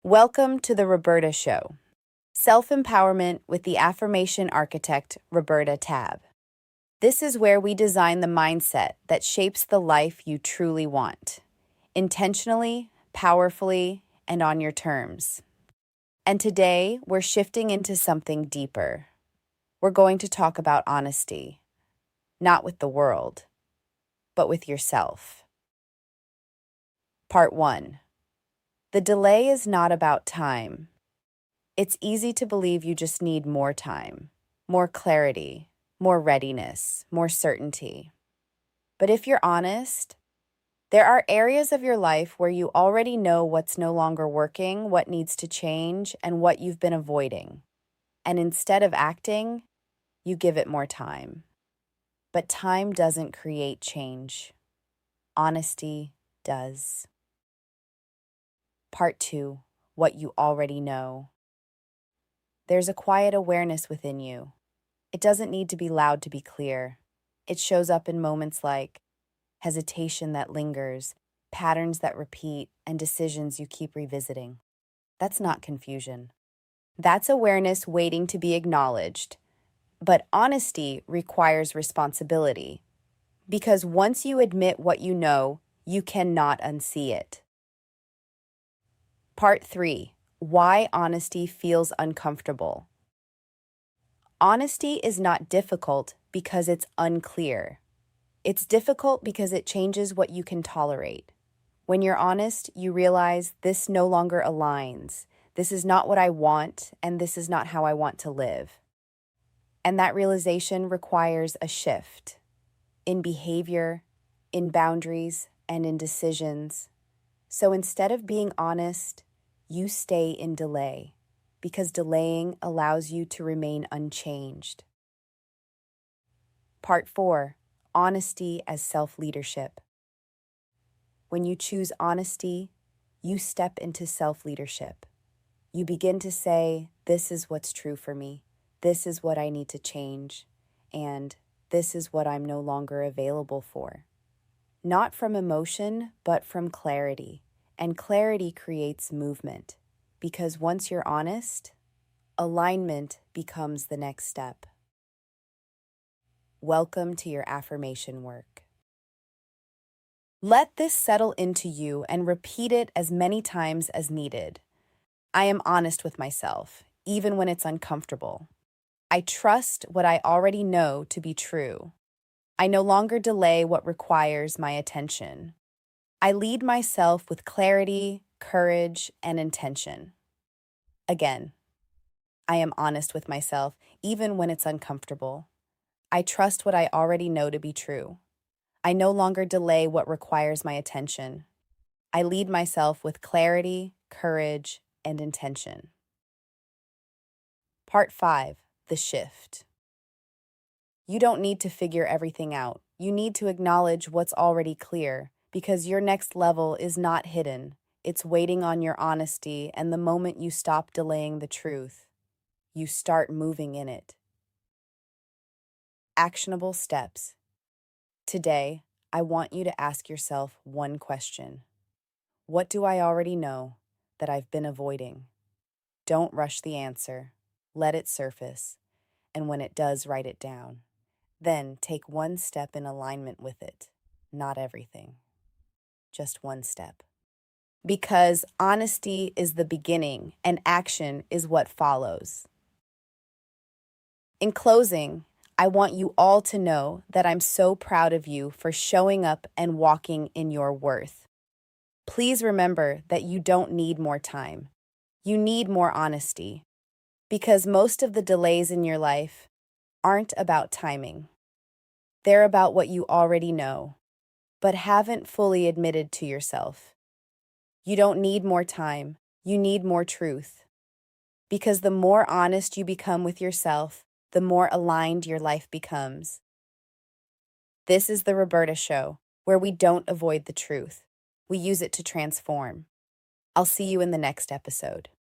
Welcome to the Roberta Show, self-empowerment with the Affirmation Architect Roberta Tabb. This is where we design the mindset that shapes the life you truly want, intentionally, powerfully, and on your terms. And today, we're shifting into something deeper. We're going to talk about honesty, not with the world, but with yourself. Part 1. The delay is not about time. It's easy to believe you just need more time, more clarity, more readiness, more certainty. But if you're honest, there are areas of your life where you already know what's no longer working, what needs to change, and what you've been avoiding. And instead of acting, you give it more time. But time doesn't create change. Honesty does. Part 2. What you already know. There's a quiet awareness within you. It doesn't need to be loud to be clear. It shows up in moments like hesitation that lingers, patterns that repeat, and decisions you keep revisiting. That's not confusion. That's awareness waiting to be acknowledged. But honesty requires responsibility, because once you admit what you know, you cannot unsee it. Part 3. Why honesty feels uncomfortable. Honesty is not difficult because it's unclear. It's difficult because it changes what you can tolerate. When you're honest, you realize this no longer aligns. This is not what I want, and this is not how I want to live. And that realization requires a shift in behavior, in boundaries, and in decisions. So instead of being honest, you stay in delay, because delaying allows you to remain unchanged. Part 4. Honesty as self-leadership. When you choose honesty, you step into self-leadership. You begin to say, this is what's true for me, this is what I need to change, and this is what I'm no longer available for. Not from emotion, but from clarity. And clarity creates movement, because once you're honest, alignment becomes the next step. Welcome to your affirmation work. Let this settle into you and repeat it as many times as needed. I am honest with myself, even when it's uncomfortable. I trust what I already know to be true. I no longer delay what requires my attention. I lead myself with clarity, courage, and intention. Again, I am honest with myself, even when it's uncomfortable. I trust what I already know to be true. I no longer delay what requires my attention. I lead myself with clarity, courage, and intention. Part 5. The shift. You don't need to figure everything out. You need to acknowledge what's already clear, because your next level is not hidden. It's waiting on your honesty, and the moment you stop delaying the truth, you start moving in it. Actionable steps. Today, I want you to ask yourself one question. What do I already know that I've been avoiding? Don't rush the answer. Let it surface. And when it does, write it down. Then take one step in alignment with it. Not everything. Just one step. Because honesty is the beginning and action is what follows. In closing, I want you all to know that I'm so proud of you for showing up and walking in your worth. Please remember that you don't need more time. You need more honesty, because most of the delays in your life aren't about timing. They're about what you already know, but haven't fully admitted to yourself. You don't need more time. You need more truth. Because the more honest you become with yourself, the more aligned your life becomes. This is the Roberta Show, where we don't avoid the truth. We use it to transform. I'll see you in the next episode.